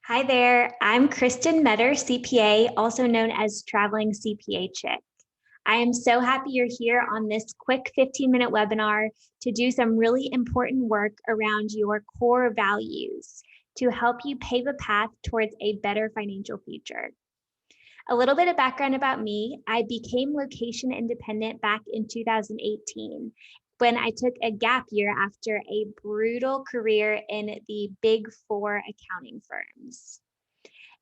Hi there, I'm Kristen Metter, CPA, also known as Traveling CPA Chick. I am so happy you're here on this quick 15-minute webinar to do some really important work around your core values to help you pave a path towards a better financial future. A little bit of background about me. I became location independent back in 2018 when I took a gap year after a brutal career in the Big Four accounting firms.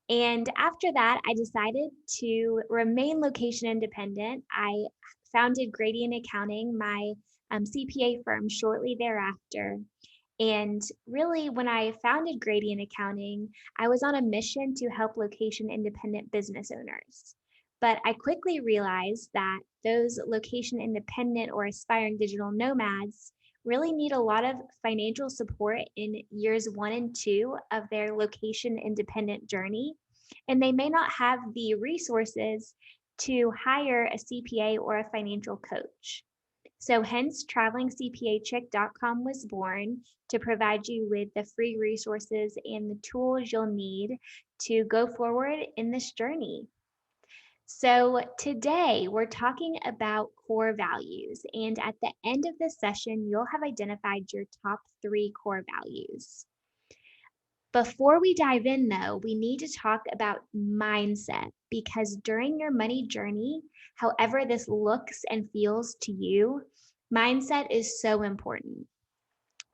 And after that, I decided to remain location independent. I founded Gradient Accounting, my CPA firm, shortly thereafter. And really, when I founded Gradient Accounting, I was on a mission to help location independent business owners. But I quickly realized that those location independent or aspiring digital nomads really need a lot of financial support in years 1 and 2 of their location independent journey. And they may not have the resources to hire a CPA or a financial coach. So hence travelingcpachick.com was born to provide you with the free resources and the tools you'll need to go forward in this journey. So today we're talking about core values, and at the end of this session, you'll have identified your top 3 core values. Before we dive in though, we need to talk about mindset, because during your money journey, however this looks and feels to you, mindset is so important.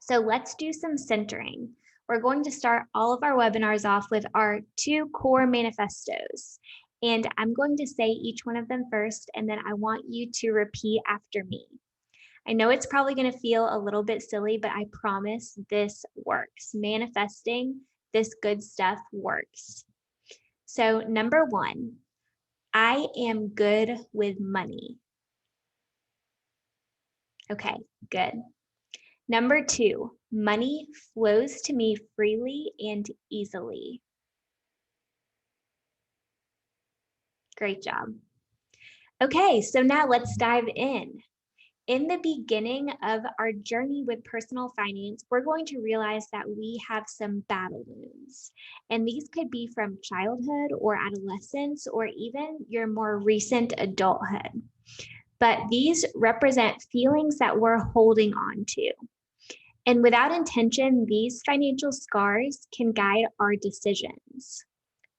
So let's do some centering. We're going to start all of our webinars off with our 2 core manifestos. And I'm going to say each one of them first, and then I want you to repeat after me. I know it's probably going to feel a little bit silly, but I promise this works. Manifesting this good stuff works. So number 1, I am good with money. Okay, good. Number 2, money flows to me freely and easily. Great job. Okay, so now let's dive in. In the beginning of our journey with personal finance, we're going to realize that we have some battle wounds. And these could be from childhood or adolescence or even your more recent adulthood. But these represent feelings that we're holding on to. And without intention, these financial scars can guide our decisions.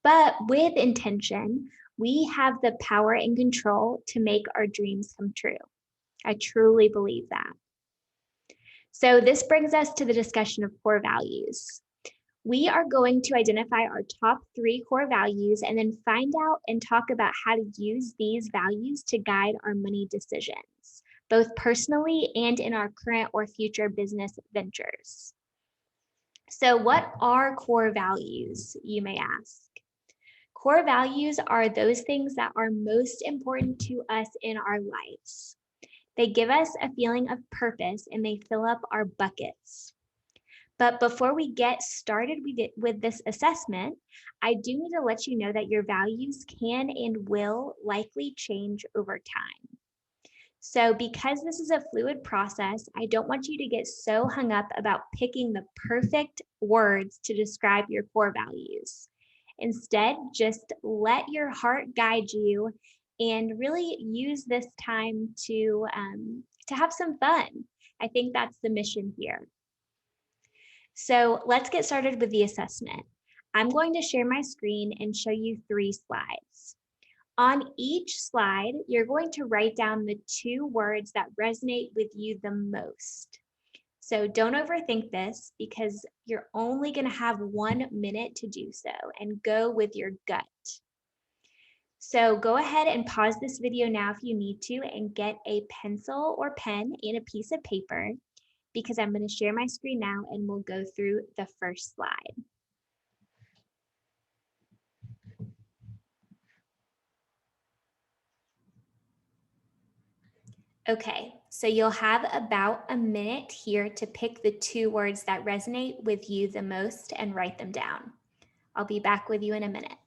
But with intention, we have the power and control to make our dreams come true. I truly believe that. So this brings us to the discussion of core values. We are going to identify our top 3 core values and then find out and talk about how to use these values to guide our money decisions, both personally and in our current or future business ventures. So what are core values, you may ask? Core values are those things that are most important to us in our lives. They give us a feeling of purpose and they fill up our buckets. But before we get started with this assessment, I do need to let you know that your values can and will likely change over time. So because this is a fluid process, I don't want you to get so hung up about picking the perfect words to describe your core values. Instead, just let your heart guide you and really use this time to have some fun. I think that's the mission here. So let's get started with the assessment. I'm going to share my screen and show you 3 slides. On each slide, you're going to write down the 2 words that resonate with you the most. So don't overthink this because you're only going to have 1 minute to do so, and go with your gut. So go ahead and pause this video now if you need to and get a pencil or pen and a piece of paper, because I'm going to share my screen now and we'll go through the first slide. Okay, so you'll have about a minute here to pick the 2 words that resonate with you the most and write them down. I'll be back with you in a minute.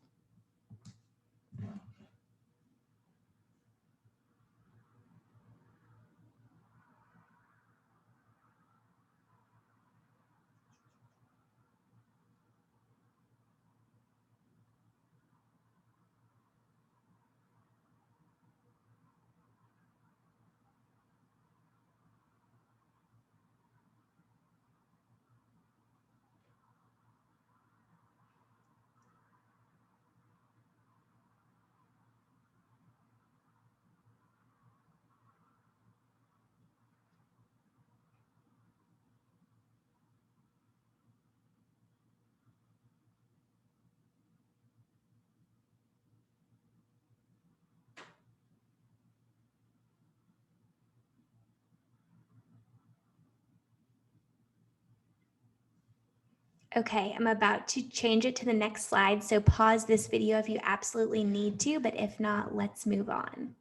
Okay, I'm about to change it to the next slide, so pause this video if you absolutely need to, but if not, let's move on.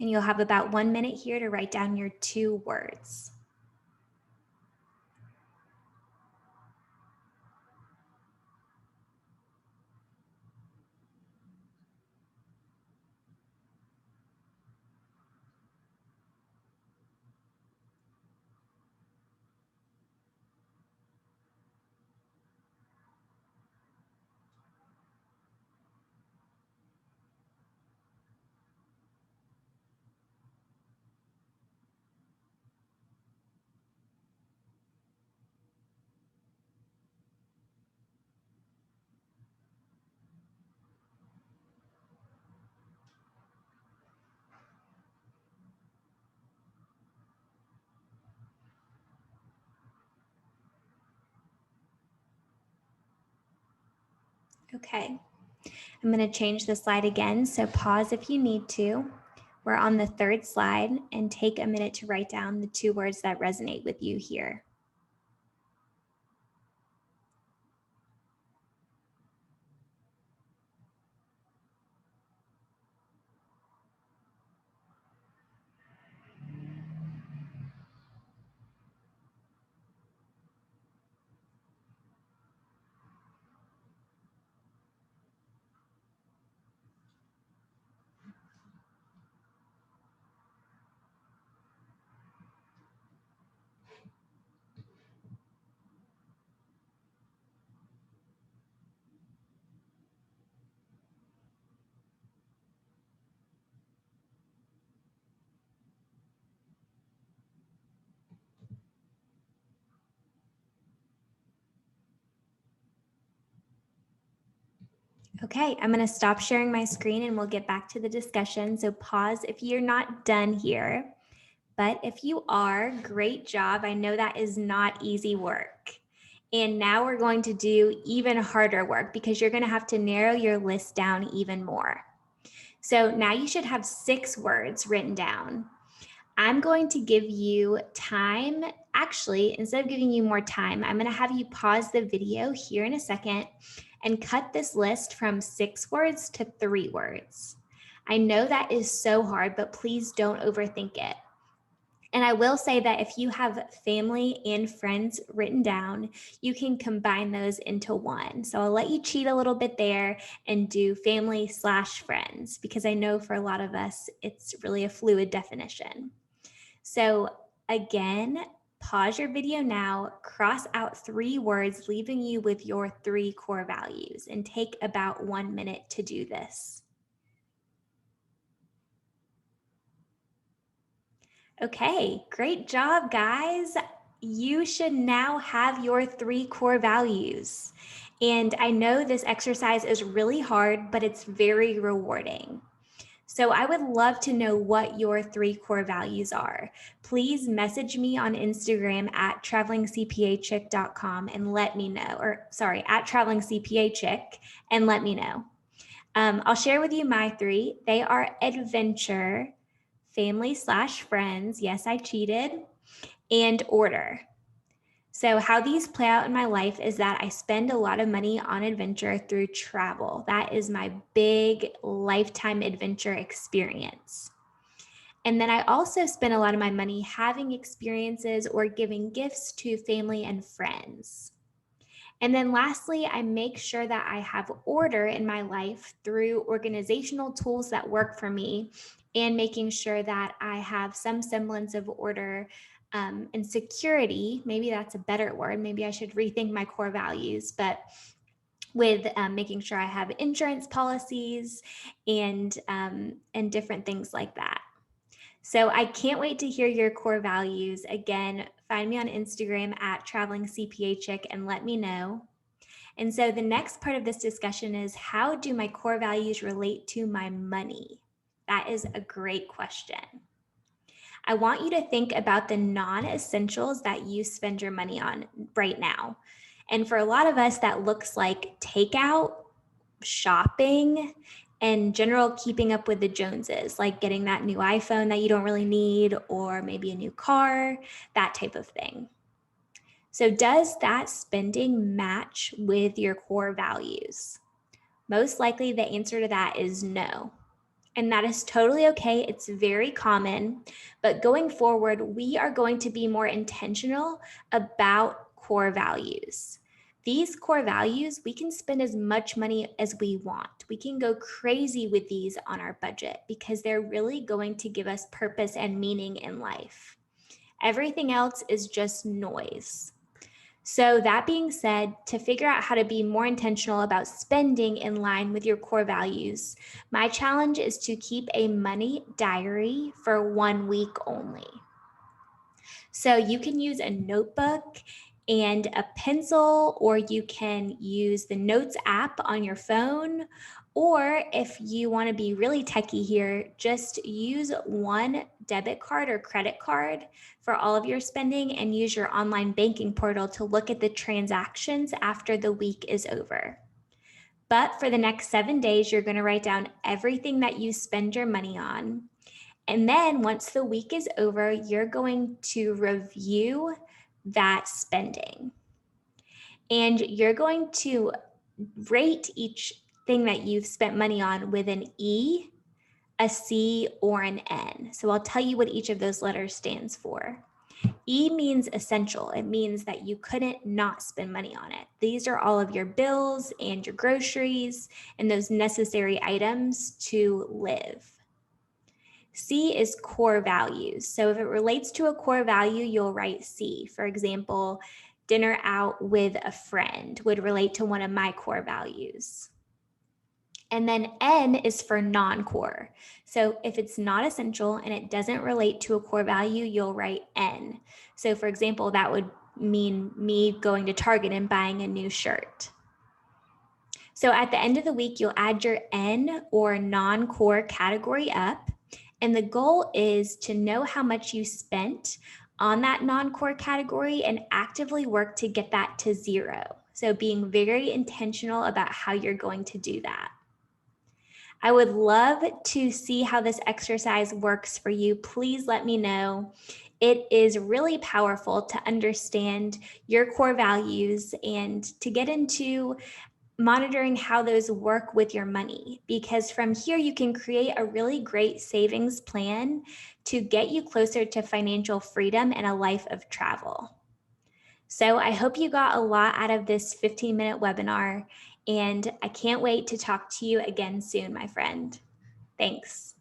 And you'll have about 1 minute here to write down your 2 words. Okay, I'm going to change the slide again, so pause if you need to. We're on the 3rd slide, and take a minute to write down the 2 words that resonate with you here. Okay, I'm going to stop sharing my screen and we'll get back to the discussion. So pause if you're not done here. But if you are, great job. I know that is not easy work. And now we're going to do even harder work because you're going to have to narrow your list down even more. So now you should have 6 words written down. I'm going to give you time. Actually, instead of giving you more time, I'm going to have you pause the video here in a second and cut this list from 6 words to 3 words. I know that is so hard, but please don't overthink it. And I will say that if you have family and friends written down, you can combine those into one. So I'll let you cheat a little bit there and do family/friends, because I know for a lot of us, it's really a fluid definition. So again, pause your video now, cross out 3 words, leaving you with your 3 core values, and take about 1 minute to do this. Okay, great job, guys. You should now have your 3 core values. And I know this exercise is really hard, but it's very rewarding. So I would love to know what your 3 core values are. Please message me on Instagram at travelingcpachick.com and let me know, at travelingcpachick and let me know. I'll share with you my 3. They are adventure, family/friends. Yes, I cheated. And order. So how these play out in my life is that I spend a lot of money on adventure through travel. That is my big lifetime adventure experience. And then I also spend a lot of my money having experiences or giving gifts to family and friends. And then lastly, I make sure that I have order in my life through organizational tools that work for me, and making sure that I have some semblance of order and security. Maybe that's a better word. Maybe I should rethink my core values, but with making sure I have insurance policies and different things like that. So I can't wait to hear your core values. Again, find me on Instagram at travelingcpachick and let me know. And so the next part of this discussion is, how do my core values relate to my money? That is a great question. I want you to think about the non-essentials that you spend your money on right now. And for a lot of us, that looks like takeout, shopping, and general keeping up with the Joneses, like getting that new iPhone that you don't really need, or maybe a new car, that type of thing. So does that spending match with your core values? Most likely the answer to that is no. And that is totally okay. It's very common. But going forward, we are going to be more intentional about core values. These core values, we can spend as much money as we want. We can go crazy with these on our budget because they're really going to give us purpose and meaning in life. Everything else is just noise. So, that being said, to figure out how to be more intentional about spending in line with your core values, my challenge is to keep a money diary for 1 week only. So, you can use a notebook and a pencil, or you can use the Notes app on your phone. Or if you want to be really techie here, just use one debit card or credit card for all of your spending and use your online banking portal to look at the transactions after the week is over. But for the next 7 days, you're going to write down everything that you spend your money on. And then once the week is over, you're going to review that spending. And you're going to rate each thing that you've spent money on with an E, a C, or an N. So I'll tell you what each of those letters stands for. E means essential. It means that you couldn't not spend money on it. These are all of your bills and your groceries and those necessary items to live. C is core values. So if it relates to a core value, you'll write C. For example, dinner out with a friend would relate to one of my core values. And then N is for non-core. So if it's not essential and it doesn't relate to a core value, you'll write N. So for example, that would mean me going to Target and buying a new shirt. So at the end of the week, you'll add your N or non-core category up. And the goal is to know how much you spent on that non-core category and actively work to get that to 0. So being very intentional about how you're going to do that. I would love to see how this exercise works for you. Please let me know. It is really powerful to understand your core values and to get into monitoring how those work with your money, because from here you can create a really great savings plan to get you closer to financial freedom and a life of travel. So I hope you got a lot out of this 15-minute webinar, and I can't wait to talk to you again soon, my friend. Thanks.